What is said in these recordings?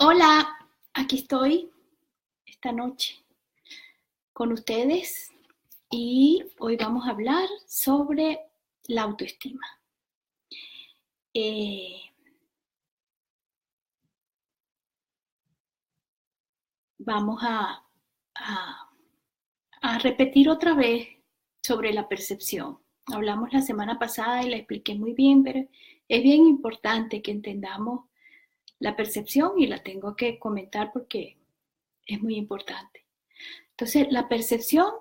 Hola, aquí estoy esta noche con ustedes y hoy vamos a hablar sobre la autoestima. Eh, vamos a, a repetir otra vez sobre la percepción. Hablamos la semana pasada y la expliqué muy bien, pero es bien importante que entendamos la percepción y la tengo que comentar porque es muy importante. Entonces, la percepción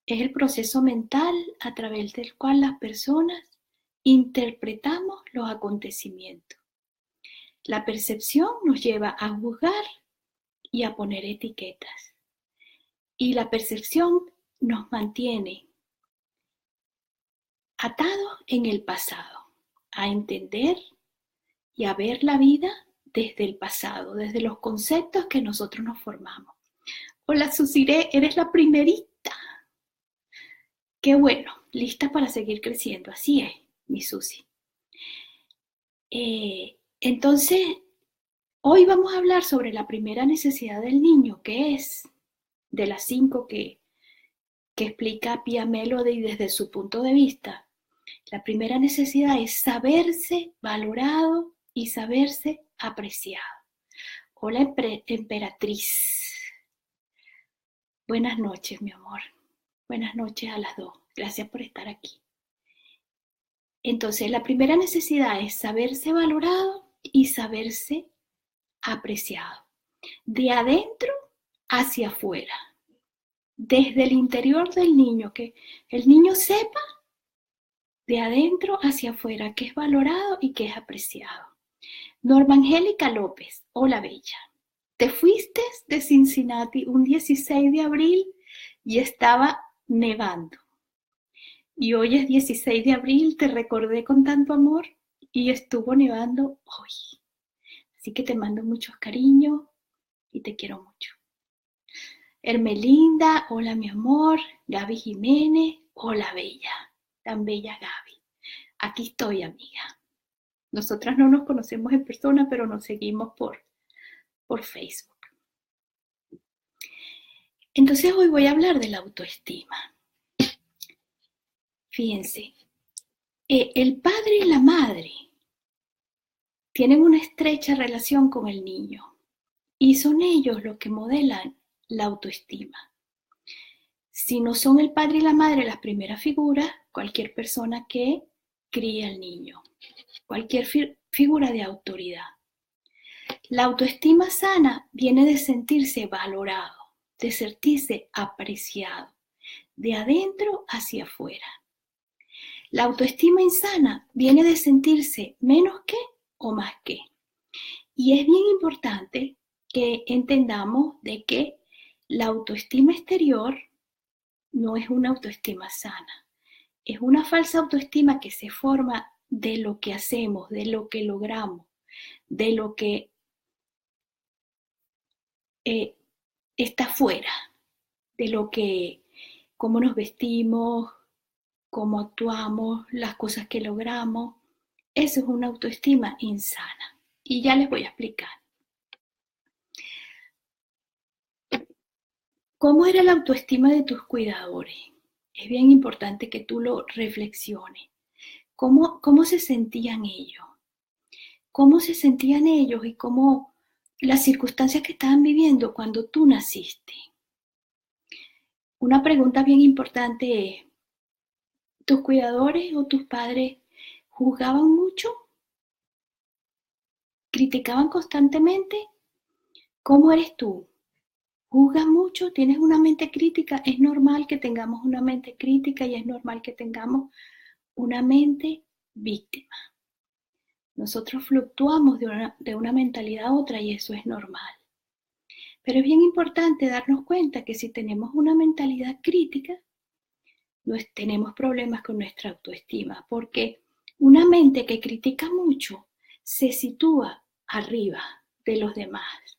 es el proceso mental a través del cual las personas interpretamos los acontecimientos. La percepción nos lleva a juzgar y a poner etiquetas. Y la percepción nos mantiene atados en el pasado, a entender y a ver la vida desde el pasado, desde los conceptos que nosotros nos formamos. Hola Susiré, eres la primerita. Qué bueno, lista para seguir creciendo. Así es, mi Susi. Entonces, hoy vamos a hablar sobre la primera necesidad del niño, que es de las 5 que explica Pia Melody desde su punto de vista. La primera necesidad es saberse valorado y saberse apreciado. Hola, emperatriz. Buenas noches, mi amor. Buenas noches a las dos. Gracias por estar aquí. Entonces, la primera necesidad es saberse valorado y saberse apreciado. De adentro hacia afuera. Desde el interior del niño, que el niño sepa de adentro hacia afuera que es valorado y que es apreciado. Norma Angélica López, hola bella. Te fuiste de Cincinnati un 16 de abril y estaba nevando. Y hoy es 16 de abril, te recordé con tanto amor y estuvo nevando hoy. Así que te mando muchos cariños y te quiero mucho. Hermelinda, hola mi amor. Gaby Jiménez, hola bella. Tan bella Gaby. Aquí estoy, amiga. Nosotras no nos conocemos en persona, pero nos seguimos por Facebook. Entonces hoy voy a hablar de la autoestima. Fíjense, el padre y la madre tienen una estrecha relación con el niño y son ellos los que modelan la autoestima. Si no son el padre y la madre las primeras figuras, cualquier persona que cría al niño, cualquier figura de autoridad. La autoestima sana viene de sentirse valorado, de sentirse apreciado, de adentro hacia afuera. La autoestima insana viene de sentirse menos que o más que. Y es bien importante que entendamos de que la autoestima exterior no es una autoestima sana. Es una falsa autoestima que se forma de lo que hacemos, de lo que logramos, de lo que está fuera, de lo que, cómo nos vestimos, cómo actuamos, las cosas que logramos. Eso es una autoestima insana. Y ya les voy a explicar. ¿Cómo era la autoestima de tus cuidadores? Es bien importante que tú lo reflexiones. ¿Cómo se sentían ellos? ¿Cómo se sentían ellos y cómo las circunstancias que estaban viviendo cuando tú naciste? Una pregunta bien importante es, ¿tus cuidadores o tus padres juzgaban mucho? ¿Criticaban constantemente? ¿Cómo eres tú? ¿Juzgas mucho? ¿Tienes una mente crítica? Es normal que tengamos una mente crítica y es normal que tengamos una mente víctima. Nosotros fluctuamos de una mentalidad a otra y eso es normal. Pero es bien importante darnos cuenta que si tenemos una mentalidad crítica, tenemos problemas con nuestra autoestima, porque una mente que critica mucho se sitúa arriba de los demás.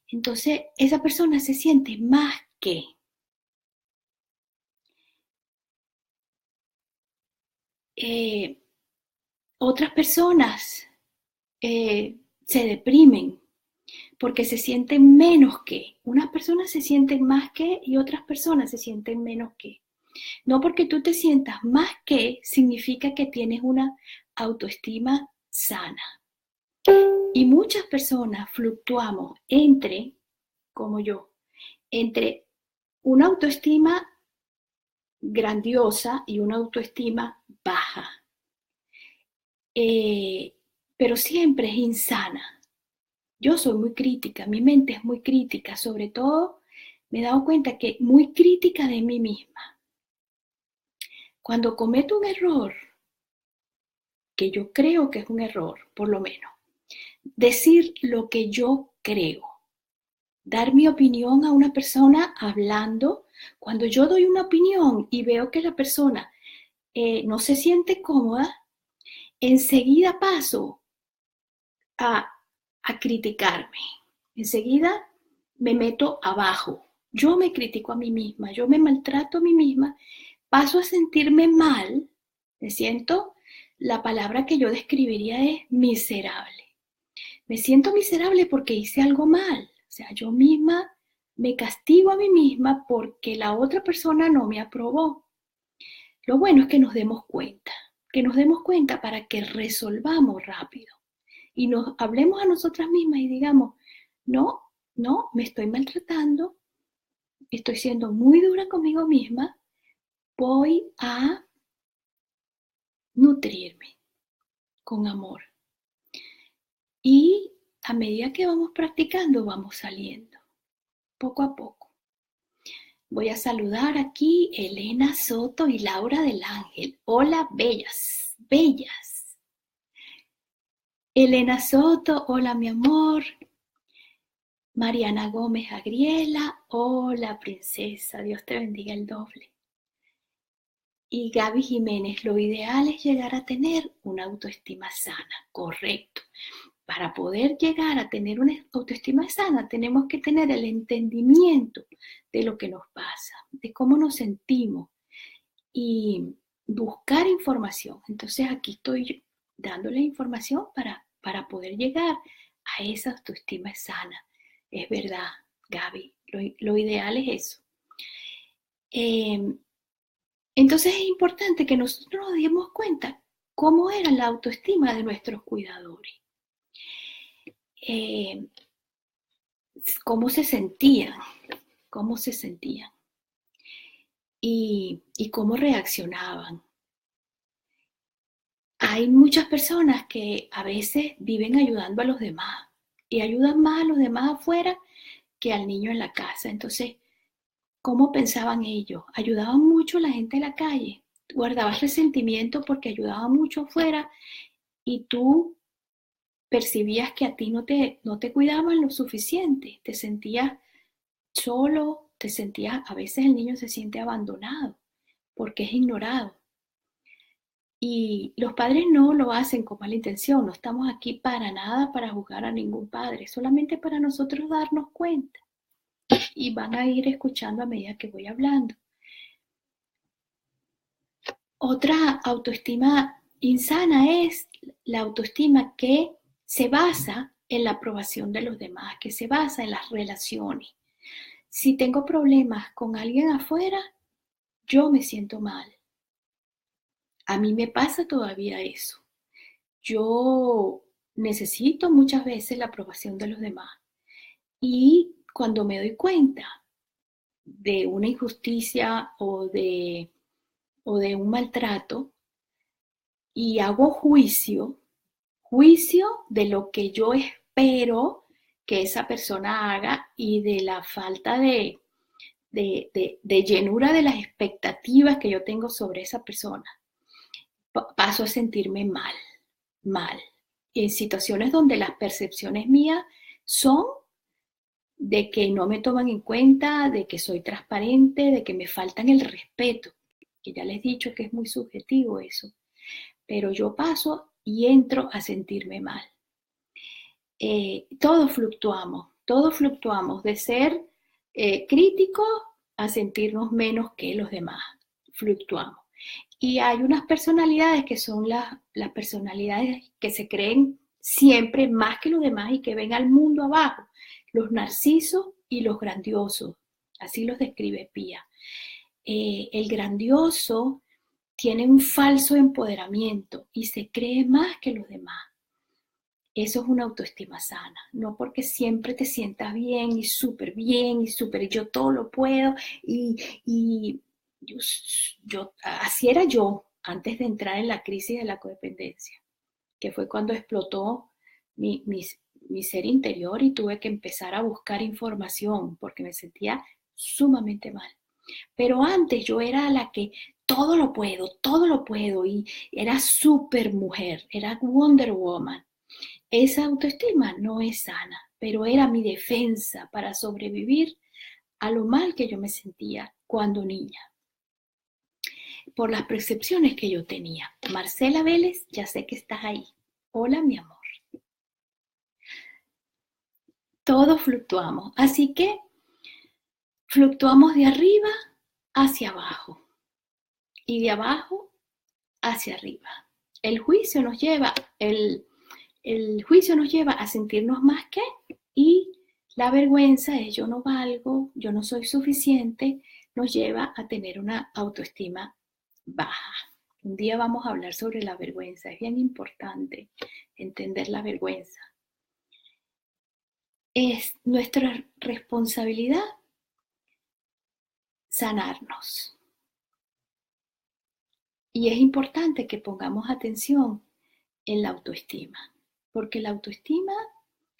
Entonces, esa persona se siente más que. Otras personas se deprimen porque se sienten menos que. Unas personas se sienten más que y otras personas se sienten menos que. No porque tú te sientas más que significa que tienes una autoestima sana. Y muchas personas fluctuamos entre, como yo, entre una autoestima grandiosa y una autoestima baja. Pero siempre es insana. Yo soy muy crítica, mi mente es muy crítica, sobre todo me he dado cuenta que muy crítica de mí misma. Cuando cometo un error, que yo creo que es un error, por lo menos, decir lo que yo creo, dar mi opinión a una persona hablando, cuando yo doy una opinión y veo que la persona no se siente cómoda, enseguida paso a criticarme. Enseguida me meto abajo. Yo me critico a mí misma, yo me maltrato a mí misma, paso a sentirme mal, me siento, la palabra que yo describiría es miserable. Me siento miserable porque hice algo mal. O sea, yo misma me castigo a mí misma porque la otra persona no me aprobó. Lo bueno es que nos demos cuenta para que resolvamos rápido y nos hablemos a nosotras mismas y digamos, no, me estoy maltratando, estoy siendo muy dura conmigo misma, voy a nutrirme con amor. Y a medida que vamos practicando, vamos saliendo, poco a poco. Voy a saludar aquí Elena Soto y Laura del Ángel. Hola, bellas, bellas. Elena Soto, hola mi amor. Mariana Gómez Agriela, hola princesa, Dios te bendiga el doble. Y Gaby Jiménez, lo ideal es llegar a tener una autoestima sana, correcto. Para poder llegar a tener una autoestima sana, tenemos que tener el entendimiento de lo que nos pasa, de cómo nos sentimos y buscar información. Entonces aquí estoy dándole información para poder llegar a esa autoestima sana. Es verdad, Gaby, lo ideal es eso. Entonces es importante que nosotros nos demos cuenta cómo era la autoestima de nuestros cuidadores. Cómo se sentían y cómo reaccionaban. Hay muchas personas que a veces viven ayudando a los demás y ayudan más a los demás afuera que al niño en la casa. Entonces, ¿cómo pensaban ellos? Ayudaban mucho a la gente en la calle, guardabas resentimiento porque ayudaban mucho afuera y tú percibías que a ti no te cuidaban lo suficiente, te sentías solo, a veces el niño se siente abandonado porque es ignorado. Y los padres no lo hacen con mala intención, no estamos aquí para nada para juzgar a ningún padre, solamente para nosotros darnos cuenta. Y van a ir escuchando a medida que voy hablando. Otra autoestima insana es la autoestima que se basa en la aprobación de los demás, que se basa en las relaciones. Si tengo problemas con alguien afuera, yo me siento mal. A mí me pasa todavía eso. Yo necesito muchas veces la aprobación de los demás. Y cuando me doy cuenta de una injusticia o de un maltrato y hago juicio de lo que yo espero que esa persona haga y de la falta de llenura de las expectativas que yo tengo sobre esa persona, paso a sentirme mal. En situaciones donde las percepciones mías son de que no me toman en cuenta, de que soy transparente, de que me faltan el respeto, que ya les he dicho que es muy subjetivo eso, pero yo paso y entro a sentirme mal. Todos fluctuamos de ser críticos a sentirnos menos que los demás, fluctuamos. Y hay unas personalidades que son las personalidades que se creen siempre más que los demás y que ven al mundo abajo. los narcisos y los grandiosos. Así los describe Pía. El grandioso tiene un falso empoderamiento y se cree más que los demás. Eso es una autoestima sana, no porque siempre te sientas bien y súper yo todo lo puedo y así era yo antes de entrar en la crisis de la codependencia, que fue cuando explotó mi ser interior y tuve que empezar a buscar información porque me sentía sumamente mal. Pero antes yo era la que todo lo puedo y era súper mujer, era Wonder Woman. Esa autoestima no es sana, pero era mi defensa para sobrevivir a lo mal que yo me sentía cuando niña, por las percepciones que yo tenía. Marcela Vélez, ya sé que estás ahí. Hola, mi amor. Todos fluctuamos, así que fluctuamos de arriba hacia abajo y de abajo hacia arriba. El juicio nos lleva a sentirnos más que, y la vergüenza es yo no valgo, yo no soy suficiente, nos lleva a tener una autoestima baja. Un día vamos a hablar sobre la vergüenza, es bien importante entender la vergüenza. Es nuestra responsabilidad sanarnos. Y es importante que pongamos atención en la autoestima, porque la autoestima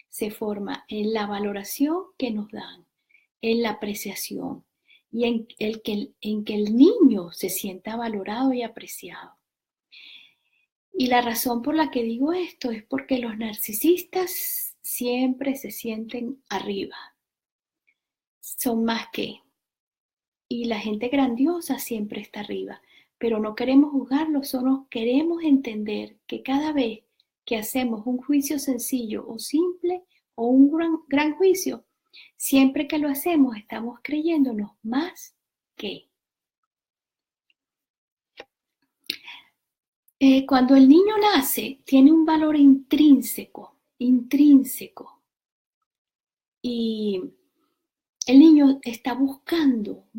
se forma en la valoración que nos dan, en la apreciación y en que el niño se sienta valorado y apreciado. Y la razón por la que digo esto es porque los narcisistas siempre se sienten arriba, son más que, y la gente grandiosa siempre está arriba, pero no queremos juzgarlo, solo queremos entender que cada vez que hacemos un juicio sencillo o simple o un gran juicio, siempre que lo hacemos estamos creyéndonos más que. Cuando el niño nace, tiene un valor intrínseco, y el niño está buscando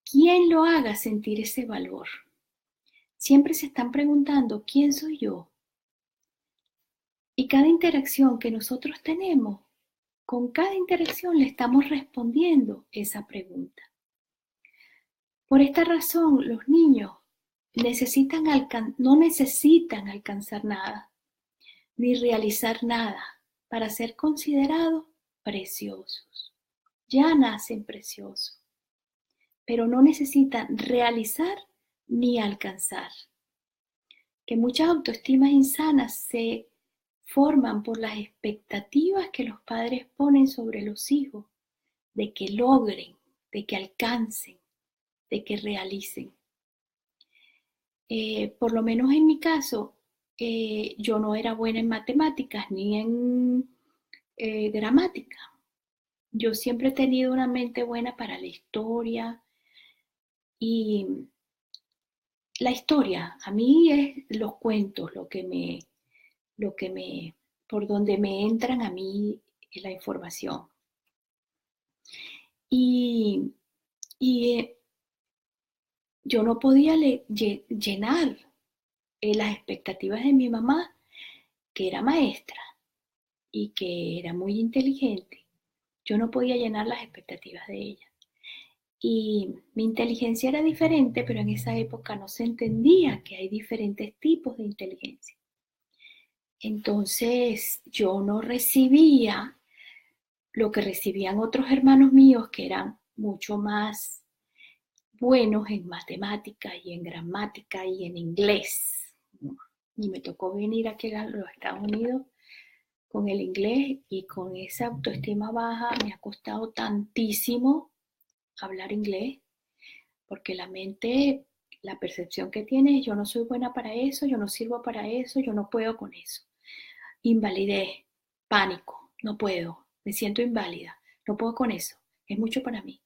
quién lo haga sentir ese valor. Siempre se están preguntando, ¿quién soy yo? Y cada interacción que nosotros tenemos, con cada interacción le estamos respondiendo esa pregunta. Por esta razón, los niños no necesitan alcanzar nada, ni realizar nada para ser considerados preciosos. Ya nacen preciosos, pero no necesitan realizar ni alcanzar. Que muchas autoestimas insanas se forman por las expectativas que los padres ponen sobre los hijos, de que logren, de que alcancen, de que realicen. Por lo menos en mi caso, yo no era buena en matemáticas ni en gramática. Yo siempre he tenido una mente buena para la historia, y la historia a mí es los cuentos por donde me entran a mí la información. Y yo no podía llenar las expectativas de mi mamá, que era maestra y que era muy inteligente. Yo no podía llenar las expectativas de ella. Y mi inteligencia era diferente, pero en esa época no se entendía que hay diferentes tipos de inteligencia. Entonces yo no recibía lo que recibían otros hermanos míos que eran mucho más buenos en matemática y en gramática y en inglés. Y me tocó venir aquí a los Estados Unidos con el inglés, y con esa autoestima baja me ha costado tantísimo hablar inglés, porque la mente, la percepción que tiene es yo no soy buena para eso, yo no sirvo para eso, yo no puedo con eso. Invalidez, pánico, no puedo, me siento inválida, no puedo con eso, es mucho para mí.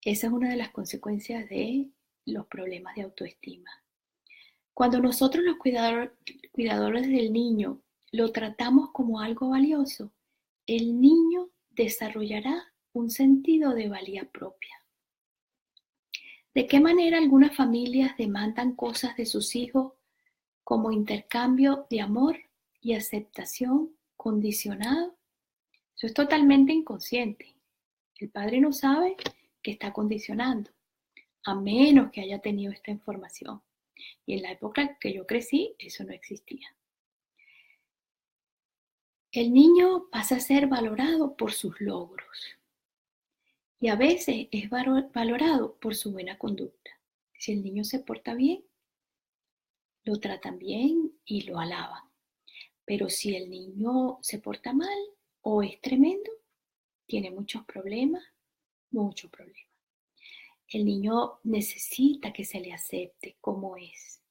Esa es una de las consecuencias de los problemas de autoestima. Cuando nosotros los cuidadores del niño lo tratamos como algo valioso, el niño desarrollará un sentido de valía propia. ¿De qué manera algunas familias demandan cosas de sus hijos como intercambio de amor y aceptación condicionado? Eso es totalmente inconsciente. El padre no sabe que está condicionando, a menos que haya tenido esta información. Y en la época que yo crecí, eso no existía. El niño pasa a ser valorado por sus logros y a veces es valorado por su buena conducta. Si el niño se porta bien, lo tratan bien y lo alaban. Pero si el niño se porta mal o es tremendo, tiene muchos problemas, muchos problemas. El niño necesita que se le acepte como es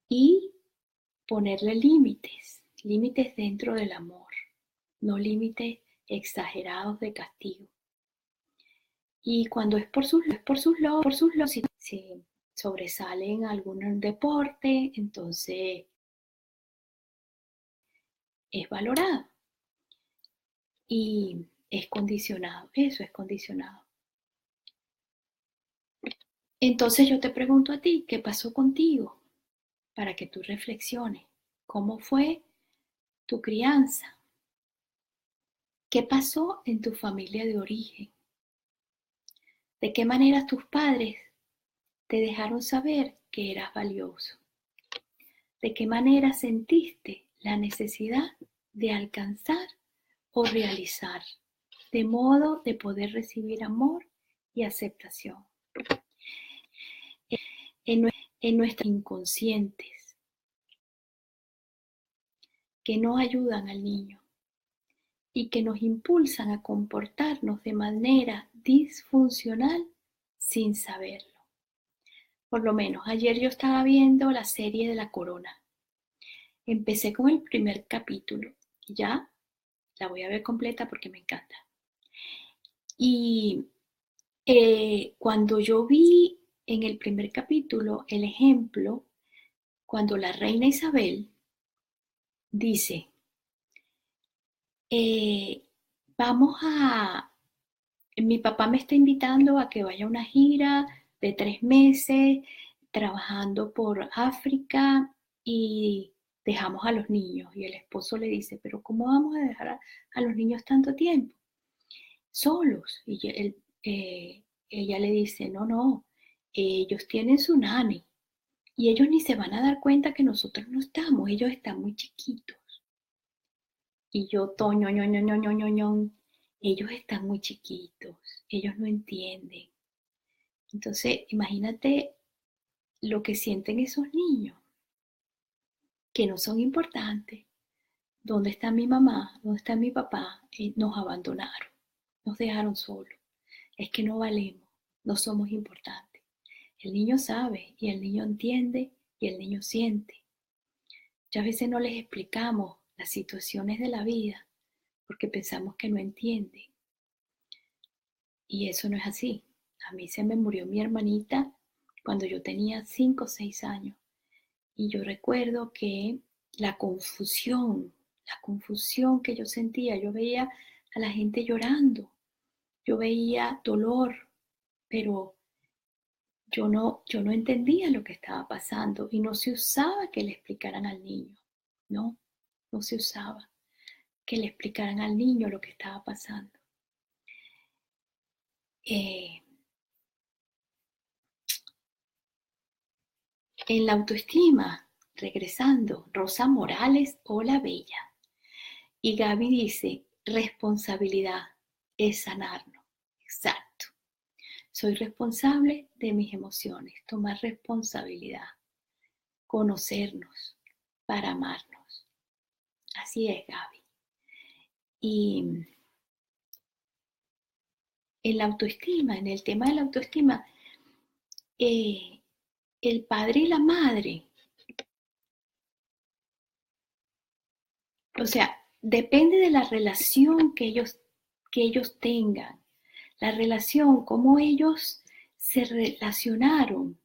y ponerle límites, límites dentro del amor, no límites exagerados de castigo. Y cuando es por sus logros, si sobresale en algún deporte, entonces es valorado y es condicionado, eso es condicionado. Entonces yo te pregunto a ti, ¿qué pasó contigo? Para que tú reflexiones, ¿cómo fue tu crianza? ¿Qué pasó en tu familia de origen? ¿De qué manera tus padres te dejaron saber que eras valioso? ¿De qué manera sentiste la necesidad de alcanzar o realizar, de modo de poder recibir amor y aceptación? En nuestras inconscientes que no ayudan al niño y que nos impulsan a comportarnos de manera disfuncional sin saberlo. Por lo menos ayer yo estaba viendo la serie de La Corona. Empecé con el primer capítulo. Ya la voy a ver completa porque me encanta. Y cuando yo vi en el primer capítulo el ejemplo, cuando la reina Isabel dice, mi papá me está invitando a que vaya a una gira de 3 meses trabajando por África y dejamos a los niños. Y el esposo le dice, pero ¿cómo vamos a dejar a los niños tanto tiempo? Solos. Y ella le dice, no, ellos tienen su nani y ellos ni se van a dar cuenta que nosotros no estamos, ellos están muy chiquitos. Y yo, toño, ellos están muy chiquitos, ellos no entienden. Entonces, imagínate lo que sienten esos niños, que no son importantes. ¿Dónde está mi mamá? ¿Dónde está mi papá? Nos abandonaron, nos dejaron solos. Es que no valemos, no somos importantes. El niño sabe y el niño entiende y el niño siente. Muchas veces no les explicamos las situaciones de la vida porque pensamos que no entienden. Y eso no es así. A mí se me murió mi hermanita cuando yo tenía 5 o 6 años. Y yo recuerdo que la confusión que yo sentía, yo veía a la gente llorando, yo veía dolor, pero yo no entendía lo que estaba pasando y no se usaba que le explicaran al niño, no se usaba que le explicaran al niño lo que estaba pasando. En la autoestima, regresando, Rosa Morales, hola bella. Y Gaby dice, responsabilidad es sanarnos. Exacto. Soy responsable de mis emociones, tomar responsabilidad, conocernos para amarnos. Así es, Gaby. Y en la autoestima, en el tema de la autoestima, el padre y la madre, o sea, depende de la relación que ellos tengan, la relación, cómo ellos se relacionaron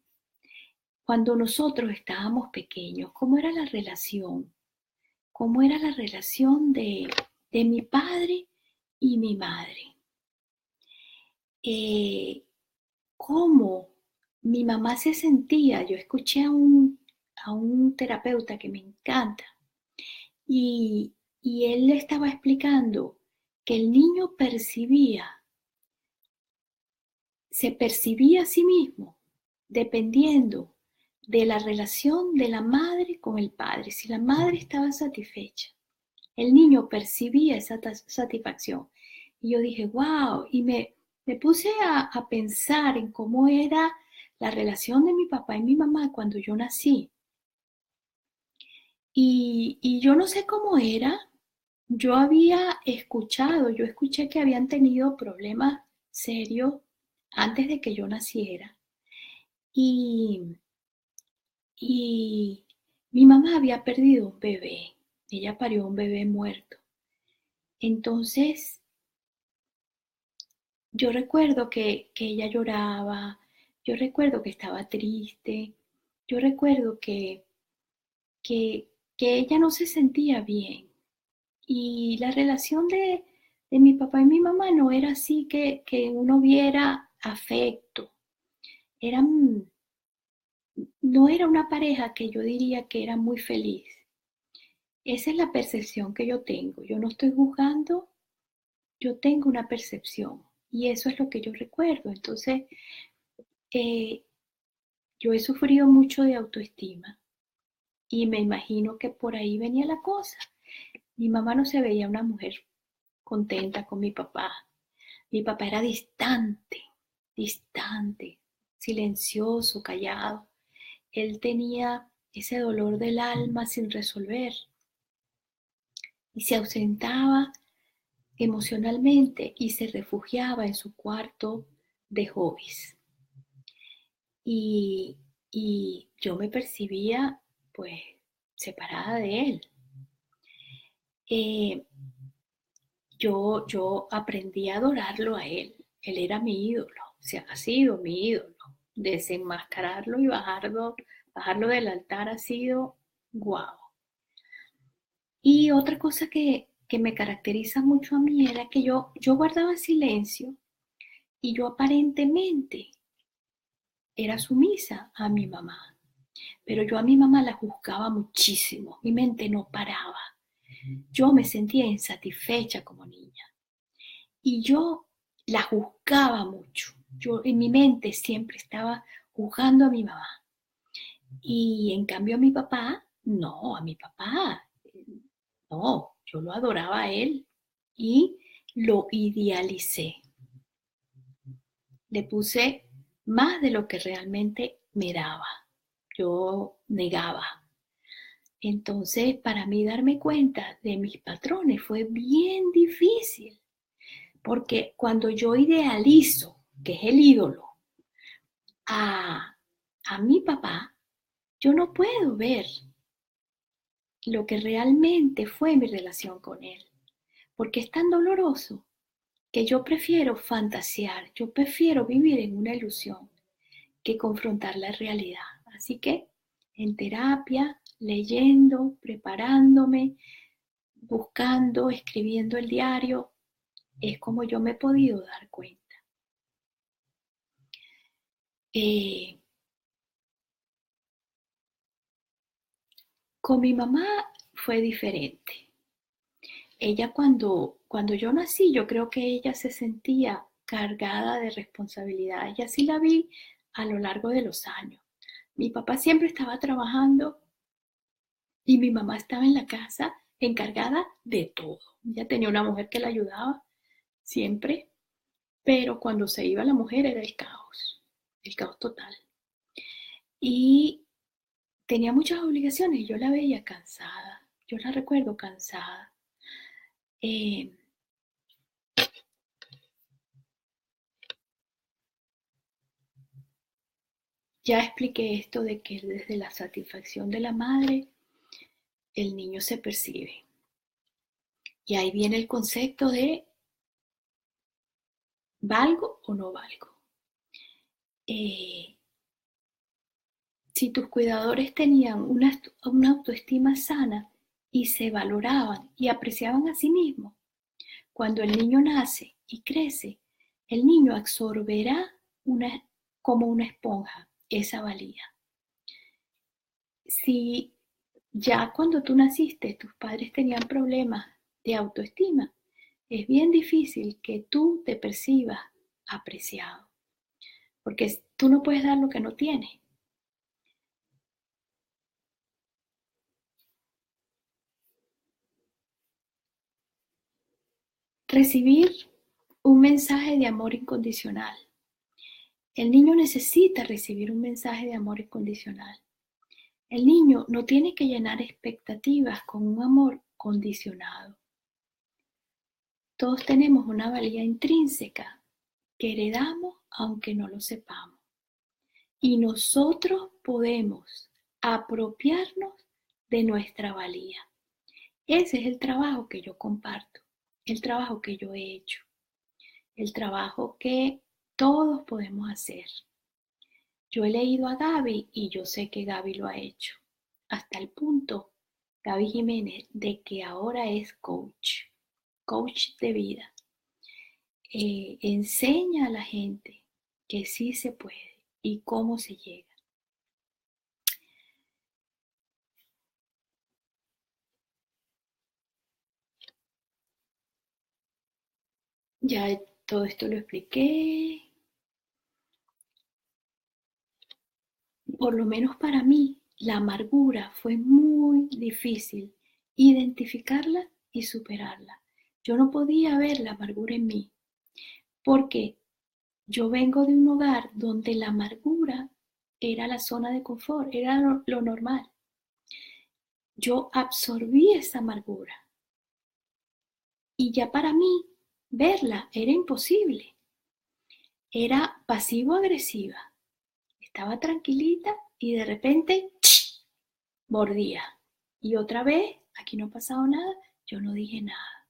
cuando nosotros estábamos pequeños, cómo era la relación, cómo era la relación de de mi padre y mi madre. Cómo mi mamá se sentía. Yo escuché a un terapeuta que me encanta y, y él le estaba explicando que el niño se percibía a sí mismo dependiendo de la relación de la madre con el padre. Si la madre estaba satisfecha, el niño percibía esa satisfacción. Y yo dije, wow, y me puse a pensar en cómo era la relación de mi papá y mi mamá cuando yo nací. Y yo no sé cómo era. Yo escuché que habían tenido problemas serios antes de que yo naciera. Y, y mi mamá había perdido un bebé. Ella parió un bebé muerto. Entonces, yo recuerdo que ella lloraba, yo recuerdo que estaba triste, yo recuerdo que ella no se sentía bien. Y la relación de mi papá y mi mamá no era así que uno viera afecto. Eran, no era una pareja que yo diría que era muy feliz. Esa es la percepción que yo tengo. Yo no estoy juzgando, yo tengo una percepción. Y eso es lo que yo recuerdo. Entonces, eh, yo he sufrido mucho de autoestima y me imagino que por ahí venía la cosa. Mi mamá no se veía una mujer contenta con mi papá. Mi papá era distante, distante, silencioso, callado. Él tenía ese dolor del alma sin resolver y se ausentaba emocionalmente y se refugiaba en su cuarto de hobbies. Y, y yo me percibía pues separada de él. Eh, yo aprendí a adorarlo a él. Él era mi ídolo, o sea, ha sido mi ídolo. Desenmascararlo y bajarlo del altar ha sido guau. Y otra cosa que me caracteriza mucho a mí era que yo guardaba silencio y yo aparentemente era sumisa a mi mamá. Pero yo a mi mamá la juzgaba muchísimo, mi mente no paraba. Yo me sentía insatisfecha como niña y yo la juzgaba mucho. Yo en mi mente siempre estaba juzgando a mi mamá. Y en cambio a mi papá, no, yo lo adoraba a él y lo idealicé. Le puse más de lo que realmente me daba. Yo negaba. Entonces, para mí darme cuenta de mis patrones fue bien difícil, porque cuando yo idealizo, que es el ídolo, a, a mi papá, yo no puedo ver lo que realmente fue mi relación con él, porque es tan doloroso que yo prefiero fantasear, yo prefiero vivir en una ilusión que confrontar la realidad. Así que en terapia, leyendo, preparándome, buscando, escribiendo el diario, es como yo me he podido dar cuenta. Eh, con mi mamá fue diferente. Ella cuando yo nací, yo creo que ella se sentía cargada de responsabilidad. Ella sí la vi a lo largo de los años. Mi papá siempre estaba trabajando y mi mamá estaba en la casa encargada de todo. Ella tenía una mujer que la ayudaba siempre, pero cuando se iba la mujer era el caos total. Y tenía muchas obligaciones y yo la veía cansada. Yo la recuerdo cansada. Eh, Ya expliqué esto de que desde la satisfacción de la madre el niño se percibe. Y ahí viene el concepto de valgo o no valgo. Eh, si tus cuidadores tenían una autoestima sana y se valoraban y apreciaban a sí mismos, Cuando el niño nace y crece, el niño absorberá como una esponja esa valía. Si ya cuando tú naciste tus padres tenían problemas de autoestima, es bien difícil que tú te percibas apreciado, porque tú no puedes dar lo que no tienes. Recibir un mensaje de amor incondicional. El niño necesita recibir un mensaje de amor incondicional. El niño no tiene que llenar expectativas con un amor condicionado. Todos tenemos una valía intrínseca que heredamos aunque no lo sepamos. Y nosotros podemos apropiarnos de nuestra valía. Ese es el trabajo que yo comparto, el trabajo que yo he hecho, el trabajo que todos podemos hacer. Yo he leído a Gaby y yo sé que Gaby lo ha hecho, hasta el punto, Gaby Jiménez, de que ahora es coach de vida. Enseña a la gente que sí se puede y cómo se llega. Ya todo esto lo expliqué. Por lo menos para mí, la amargura fue muy difícil identificarla y superarla. Yo no podía ver la amargura en mí, porque yo vengo de un hogar donde la amargura era la zona de confort, era lo normal. Yo absorbí esa amargura y ya para mí verla era imposible. Era pasivo-agresiva. Estaba tranquilita y de repente mordía. Y otra vez, aquí no ha pasado nada, yo no dije nada.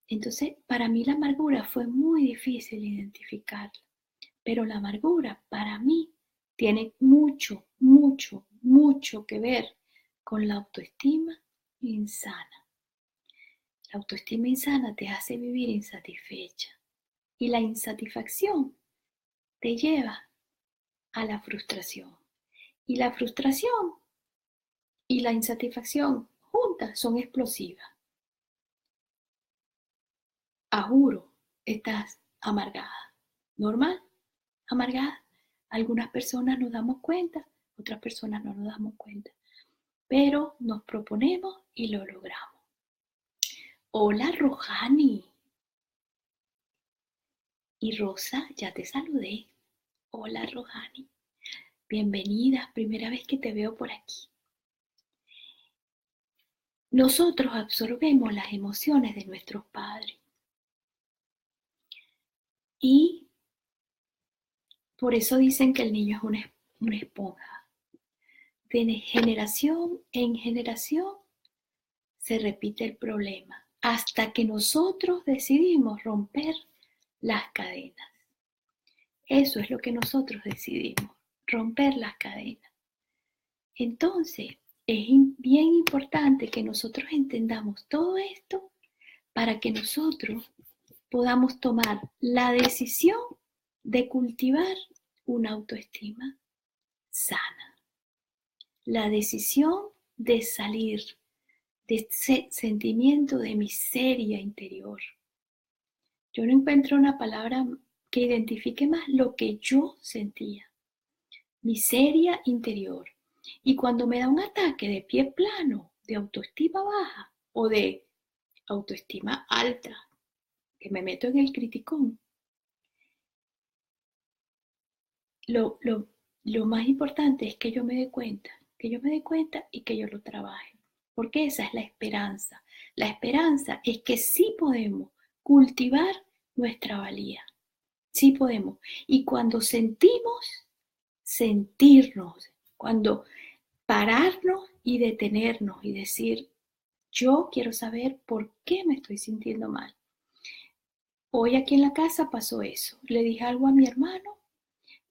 Entonces, para mí la amargura fue muy difícil identificarla. Pero la amargura para mí tiene mucho, mucho, mucho que ver con la autoestima insana. La autoestima insana te hace vivir insatisfecha y la insatisfacción te lleva a la frustración. Y la frustración y la insatisfacción juntas son explosivas. A juro, estás amargada. ¿Normal? Amargada. Algunas personas nos damos cuenta, otras personas no nos damos cuenta. Pero nos proponemos y lo logramos. Hola, Rohani. Y Rosa, ya te saludé. Hola, Rohani. Bienvenida, primera vez que te veo por aquí. Nosotros absorbemos las emociones de nuestros padres. Y por eso dicen que el niño es una esponja. De generación en generación se repite el problema hasta que nosotros decidimos romper las cadenas. Eso es lo que nosotros decidimos, romper las cadenas. Entonces, es bien importante que nosotros entendamos todo esto para que nosotros podamos tomar la decisión de cultivar una autoestima sana. La decisión de salir de ese sentimiento de miseria interior. Yo no encuentro una palabra que identifique más lo que yo sentía. Miseria interior. Y cuando me da un ataque de pie plano, de autoestima baja o de autoestima alta, que me meto en el criticón, lo más importante es que yo me dé cuenta, y que yo lo trabaje. Porque esa es la esperanza. La esperanza es que sí podemos cultivar nuestra valía. Sí podemos. Y cuando sentirnos, cuando pararnos y detenernos y decir, yo quiero saber por qué me estoy sintiendo mal. Hoy aquí en la casa pasó eso. Le dije algo a mi hermano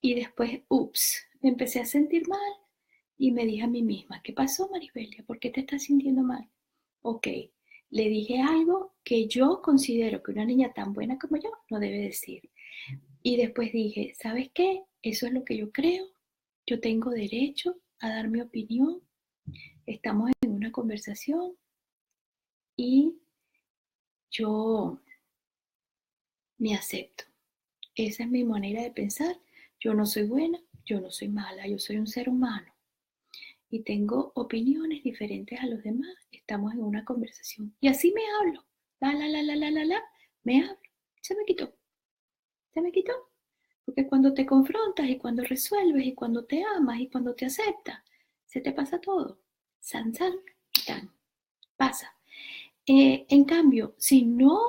y después, me empecé a sentir mal y me dije a mí misma, ¿qué pasó, Maribelia? ¿Por qué te estás sintiendo mal? Ok, le dije algo que yo considero que una niña tan buena como yo no debe decir. Y después dije, ¿sabes qué? Eso es lo que yo creo. Yo tengo derecho a dar mi opinión. Estamos en una conversación y yo me acepto. Esa es mi manera de pensar. Yo no soy buena, yo no soy mala, yo soy un ser humano y tengo opiniones diferentes a los demás. Estamos en una conversación y así me hablo. Me hablo. Se me quitó. Se me quitó. Porque cuando te confrontas y cuando resuelves y cuando te amas y cuando te aceptas, se te pasa todo. San, san, y tan. Pasa. En cambio, si no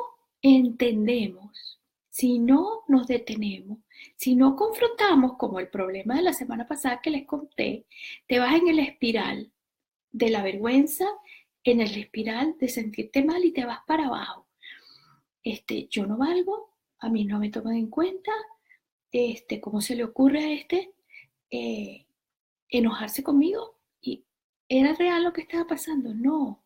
entendemos, si no nos detenemos, si no confrontamos, como el problema de la semana pasada que les conté, te vas en el espiral de la vergüenza, en el espiral de sentirte mal y te vas para abajo. Yo no valgo, a mí no me toman en cuenta, ¿cómo se le ocurre a eh, enojarse conmigo? ¿Y era real lo que estaba pasando? No.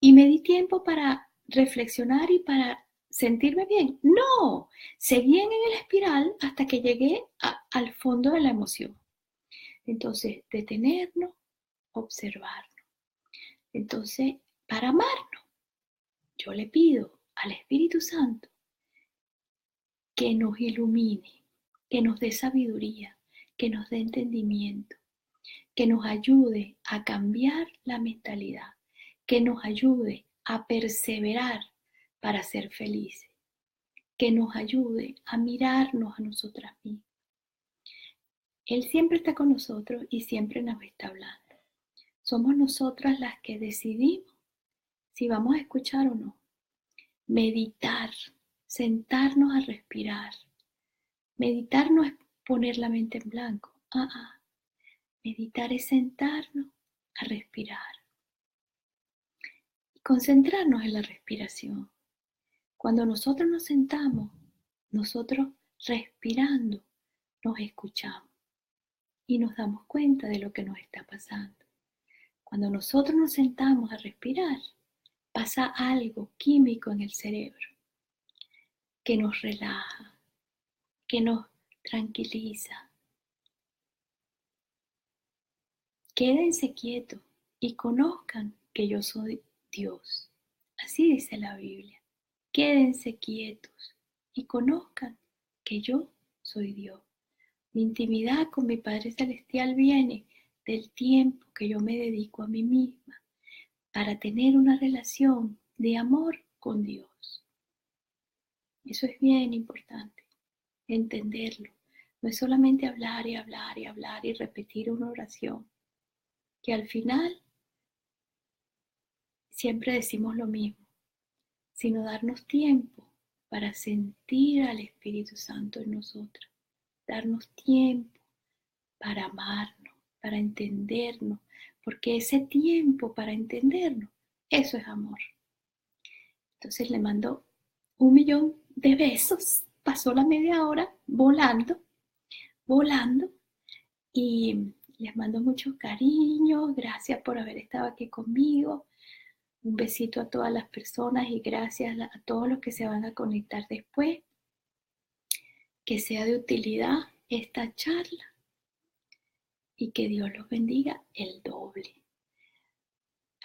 Y me di tiempo para reflexionar y para sentirme bien. No, seguí en el espiral hasta que llegué al fondo de la emoción. Entonces, detenernos, observarnos. Entonces, para amarnos, yo le pido al Espíritu Santo que nos ilumine, que nos dé sabiduría, que nos dé entendimiento, que nos ayude a cambiar la mentalidad, que nos ayude a perseverar para ser felices, que nos ayude a mirarnos a nosotras mismas. Él siempre está con nosotros y siempre nos está hablando. Somos nosotras las que decidimos si vamos a escuchar o no. Meditar, sentarnos a respirar. Meditar no es poner la mente en blanco. Meditar es sentarnos a respirar y concentrarnos en la respiración. Cuando nosotros nos sentamos, nosotros respirando, nos escuchamos y nos damos cuenta de lo que nos está pasando. Cuando nosotros nos sentamos a respirar, pasa algo químico en el cerebro que nos relaja, que nos tranquiliza. Quédense quietos y conozcan que yo soy Dios. Así dice la Biblia. Quédense quietos y conozcan que yo soy Dios. Mi intimidad con mi Padre Celestial viene del tiempo que yo me dedico a mí misma para tener una relación de amor con Dios. Eso es bien importante, entenderlo. No es solamente hablar y hablar y hablar y repetir una oración, que al final siempre decimos lo mismo, sino darnos tiempo para sentir al Espíritu Santo en nosotras, darnos tiempo para amarnos, para entendernos, porque ese tiempo para entendernos, eso es amor. Entonces le mando 1.000.000 de besos, pasó la media hora volando, y les mando mucho cariño, gracias por haber estado aquí conmigo, un besito a todas las personas y gracias a todos los que se van a conectar después, que sea de utilidad esta charla y que Dios los bendiga el doble.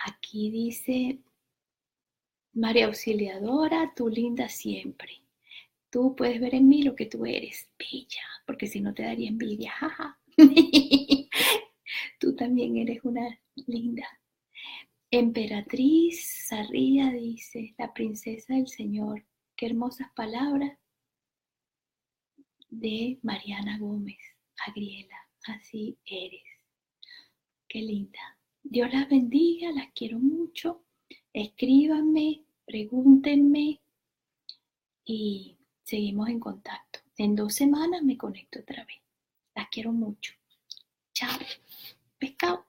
Aquí dice María Auxiliadora, tú linda siempre. Tú puedes ver en mí lo que tú eres, bella, porque si no te daría envidia, jaja. Tú también eres una linda. Emperatriz Sarría dice, la princesa del Señor. Qué hermosas palabras de Mariana Gómez. Agriela, así eres. Qué linda. Dios las bendiga, las quiero mucho. Escríbanme, pregúntenme y seguimos en contacto. En 2 semanas me conecto otra vez. Las quiero mucho. Chao. Pescado.